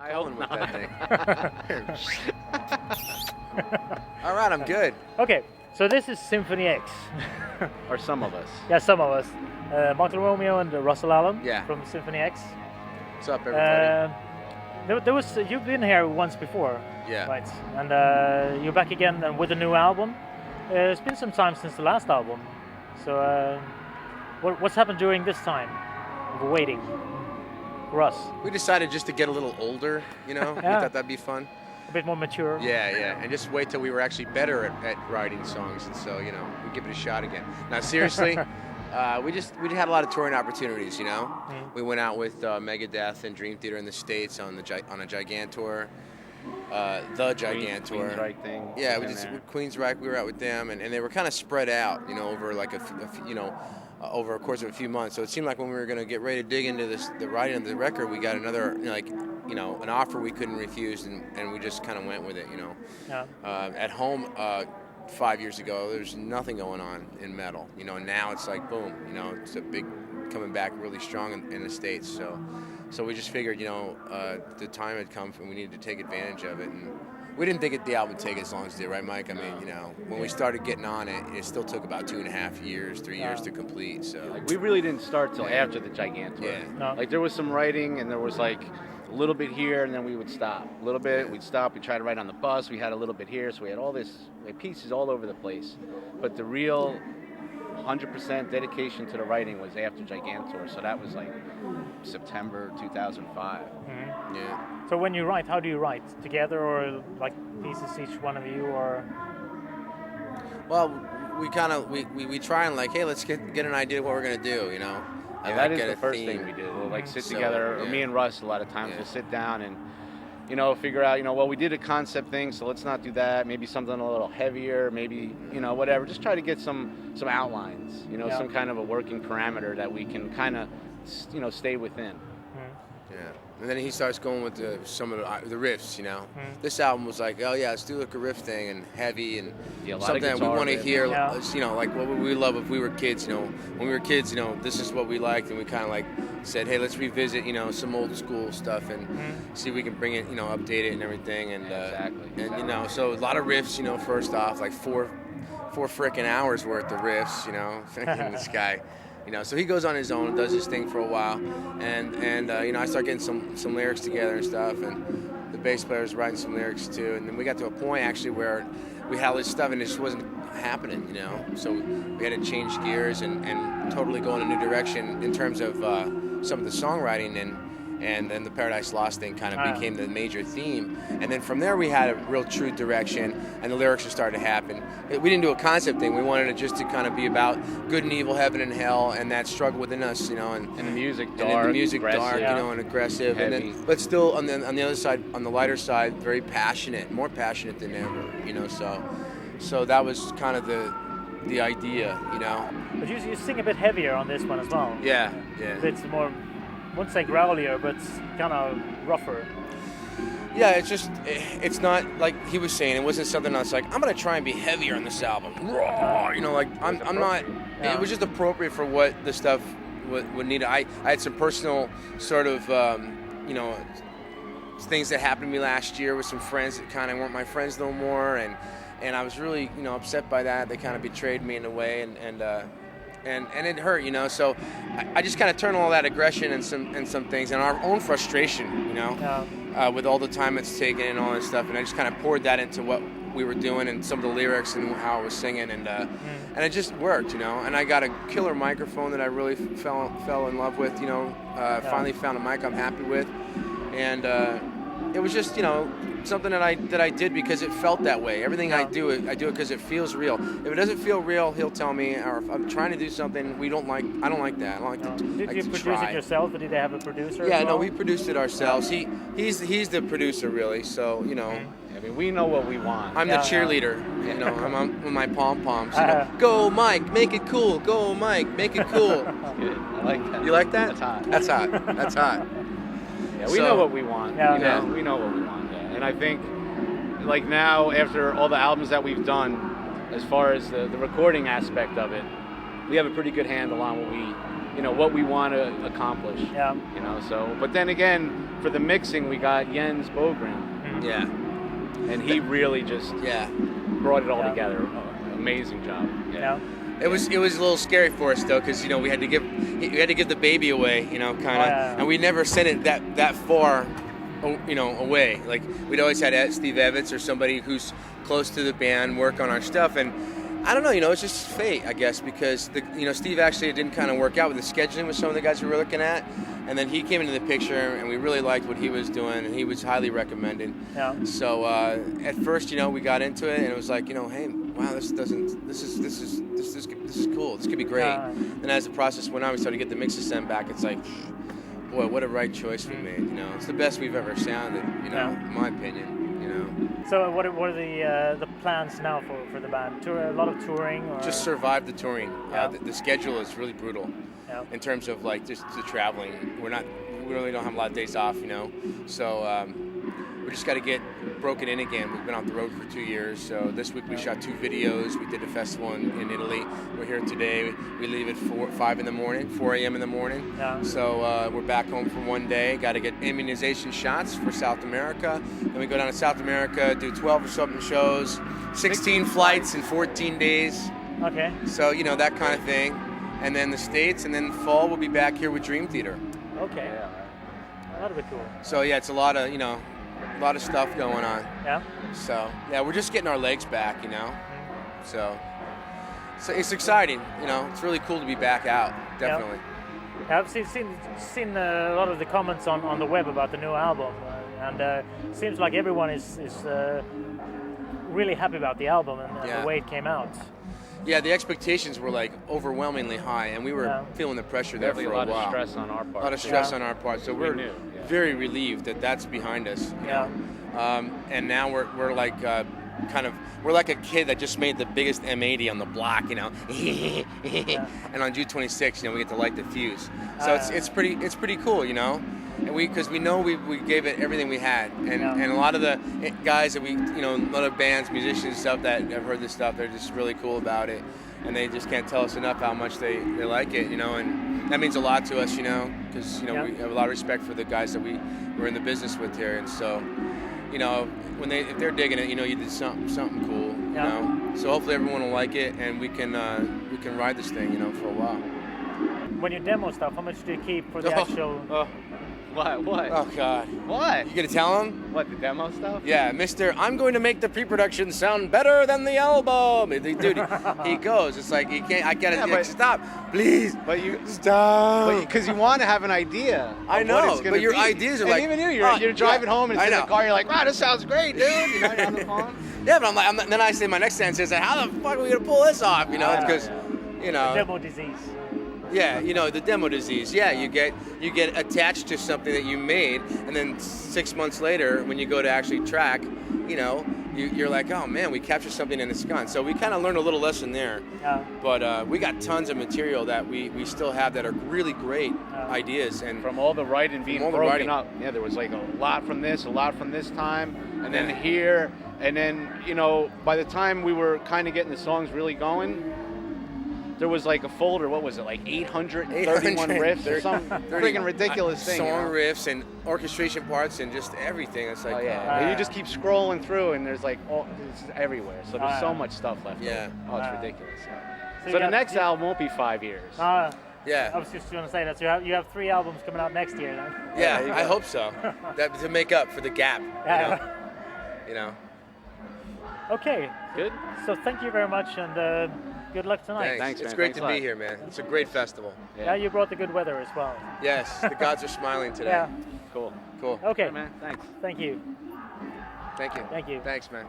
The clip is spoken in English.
I hope with that thing. All right, I'm good. Okay, so this is Symphony X. Or some of us. Yeah, some of us. Michael Romeo and Russell Allen from Symphony X. What's up, everybody? There was you've been here once before, right? And you're back again with a new album. It's been some time since the last album. So what's happened during this time of waiting for us? We decided just to get a little older, you know? We thought that'd be fun. A bit more mature. Yeah, and just wait till we were actually better at writing songs, and so, you know, we give it a shot again. Now, seriously, we had a lot of touring opportunities, you know? We went out with Megadeth and Dream Theater in the States on a Gigantour. The Gigantour. Queensryche thing. Yeah, we just Queensryche. We were out with them, and they were kind of spread out, you know, over like over a course of a few months. So it seemed like when we were going to get ready to dig into the writing of the record, we got another an offer we couldn't refuse, and we just kind of went with it, you know. Yeah. At home 5 years ago, there's nothing going on in metal, you know. And now it's like boom, you know, it's a big coming back really strong in the States. So we just figured, you know, the time had come and we needed to take advantage of it. And we didn't think the album would take as long as it did, right, Mike? I mean, you know, when we started getting on it, it still took about 2.5 years, 3 years to complete. So like, we really didn't start till after the Gigantour. Yeah. No. Like there was some writing, and there was like a little bit here, and then we would stop. A little bit, we'd stop. We'd try to write on the bus. We had a little bit here, so we had all this pieces all over the place. But the real 100% dedication to the writing was after Gigantour, so that was like September 2005. Mm-hmm. Yeah. So when you write, how do you write? Together or like pieces each one of you, or? Well, we try and like, hey, let's get an idea of what we're gonna do, you know. Yeah, that is the first thing we do. We'll like sit together, or me and Russ a lot of times we'll sit down and, you know, figure out, you know, well, we did a concept thing, so let's not do that. Maybe something a little heavier, maybe, you know, whatever. Just try to get some outlines, you know, some kind of a working parameter that we can kind of, you know, stay within. Yeah, and then he starts going with some of the riffs, you know. This album was like, oh yeah, let's do like a riff thing and heavy and something that we want to hear, you know, like what would we love if we were kids, you know. When we were kids, you know, this is what we liked, and we kind of like said, hey, let's revisit, you know, some old school stuff and see if we can bring it, you know, update it and everything, and exactly. And you know, so a lot of riffs, you know. First off, like four frickin' hours worth of riffs, you know. This guy. You know, so he goes on his own and does his thing for a while, and you know, I start getting some lyrics together and stuff, and the bass player's writing some lyrics too, and then we got to a point actually where we had all this stuff and it just wasn't happening, you know, so we had to change gears and totally go in a new direction in terms of some of the songwriting, and then the Paradise Lost thing kind of became the major theme. And then from there we had a real true direction, and the lyrics just started to happen. We didn't do a concept thing. We wanted it just to kind of be about good and evil, heaven and hell, and that struggle within us, you know. And the music dark, you know, and aggressive. Heavy. And then, but still on the other side, on the lighter side, very passionate, more passionate than ever, you know. So that was kind of the idea, you know. But you sing a bit heavier on this one as well. Yeah. It's more, I wouldn't say growlier, but kind of rougher. Yeah, it's not like he was saying. It wasn't something that's like, I'm gonna try and be heavier on this album. Raw, you know, like I'm not. Yeah. It was just appropriate for what the stuff would need. I had some personal sort of, you know, things that happened to me last year with some friends that kind of weren't my friends no more, and I was really, you know, upset by that. They kind of betrayed me in a way, and it hurt, you know. So I just kind of turned all that aggression and some things and our own frustration, you know, with all the time it's taken and all this stuff. And I just kind of poured that into what we were doing and some of the lyrics and how I was singing, and it just worked, you know. And I got a killer microphone that I really fell in love with, you know. Finally found a mic I'm happy with, and it was just, you know, something that I did because it felt that way. Everything I do it because it feels real. If it doesn't feel real, he'll tell me. Or if I'm trying to do something I don't like that. I don't like to. Did you produce it yourself, or did they have a producer? Yeah, no, we produced it ourselves. He's the producer really. So, you know. I mean, we know what we want. I'm the cheerleader. You know, I'm on my pom poms. You know, go Mike, make it cool. Go Mike, make it cool. Good. I like that. You like that? That's hot. That's hot. That's hot. Yeah, we know what we want. Yeah. We know what we want. Yeah. And I think, like now, after all the albums that we've done, as far as the recording aspect of it, we have a pretty good handle on you know, what we want to accomplish. Yeah. You know, so, but then again, for the mixing, we got Jens Bogren. Yeah. And he really just brought it all together. Amazing job. Yeah. It was a little scary for us though, because you know we had to give the baby away, you know, kind of, and we never sent it that far, you know, away. Like we'd always had Steve Evans or somebody who's close to the band work on our stuff, and I don't know, you know, it's just fate, I guess, because Steve actually didn't kind of work out with the scheduling with some of the guys we were looking at, and then he came into the picture, and we really liked what he was doing, and he was highly recommended. Yeah. So at first, you know, we got into it, and it was like, you know, hey, wow, this is cool. This could be great. And as the process went on, we started to get the mixes sent back. It's like, boy, what a right choice we made. You know, it's the best we've ever sounded. You know, in my opinion. You know. So what are the plans now for the band? A lot of touring? Or? Just survive the touring. The schedule is really brutal in terms of like just the traveling. We really don't have a lot of days off, you know. So we just got to get broken in again. We've been off the road for 2 years. So this week we shot 2 videos. We did a festival in Italy. We're here today. We leave at 4 a.m. in the morning. Yeah. So we're back home for 1 day. Got to get immunization shots for South America. Then we go down to South America, do 12 or something shows, 16 flights in 14 days. Okay. So, you know, that kind of thing. And then the States, and then fall we'll be back here with Dream Theater. Okay. Yeah. That'll be cool. So yeah, it's a lot of stuff going on. Yeah. So yeah, we're just getting our legs back, you know. So it's exciting, you know. It's really cool to be back out, definitely. Yeah. I've seen a lot of the comments on the web about the new album, and it seems like everyone is really happy about the album and the way it came out. Yeah, the expectations were like overwhelmingly high, and we were feeling the pressure there for a while. A lot of stress on our part. A lot of stress on our part. So we're very relieved that that's behind us. You know? And now we're like we're like a kid that just made the biggest M80 on the block, you know. And on June 26th, you know, we get to light the fuse. So it's pretty cool, you know. And because we know we gave it everything we had, and a lot of the guys that a lot of bands, musicians, stuff that have heard this stuff, they're just really cool about it, and they just can't tell us enough how much they like it, you know, and that means a lot to us, you know, because we have a lot of respect for the guys that we're in the business with here, and so, you know, if they're digging it, you know, you did something cool, you know, so hopefully everyone will like it, and we can ride this thing, you know, for a while. When you demo stuff, how much do you keep for the actual? What? Oh, God. What? You gonna tell him? What, the demo stuff? Yeah, Mr. I'm going to make the pre-production sound better than the album. Dude, he goes. It's like, he can't, I gotta, stop. Please. But you stop. Because you want to have an idea. I know, but your ideas are like. And even you're driving home and it's in the car, you're like, wow, this sounds great, dude. You know, you're on the phone. Yeah, but then I say, my next sentence is, how the fuck are we gonna pull this off? You know, because, you know. The demo disease. Yeah, you know, the demo disease. Yeah, you get attached to something that you made, and then 6 months later, when you go to actually track, you know, you're like, oh man, we captured something and it's gone. So we kind of learned a little lesson there. Yeah. But we got tons of material that we still have that are really great ideas, and from all the writing being broken up. Yeah, there was like a lot from this time, and then here, and then, you know, by the time we were kind of getting the songs really going, there was like a folder, what was it, like 831 riffs or some freaking ridiculous thing. Song riffs and orchestration parts and just everything. It's like, and you just keep scrolling through and there's like, it's everywhere. So there's so much stuff left. Yeah. Oh, it's ridiculous. So the next album won't be 5 years. Yeah. I was just going to say that. So you have 3 albums coming out next year then? Yeah, I hope so. That to make up for the gap. You know. Okay. Good. So thank you very much, and good luck tonight. Thanks, man. It's great to be here, man. It's a great festival. Yeah, you brought the good weather as well. Yes, the gods are smiling today. Yeah. Cool. Okay. Right, man. Thanks. Thank you. Thank you. Thank you. Thanks, man.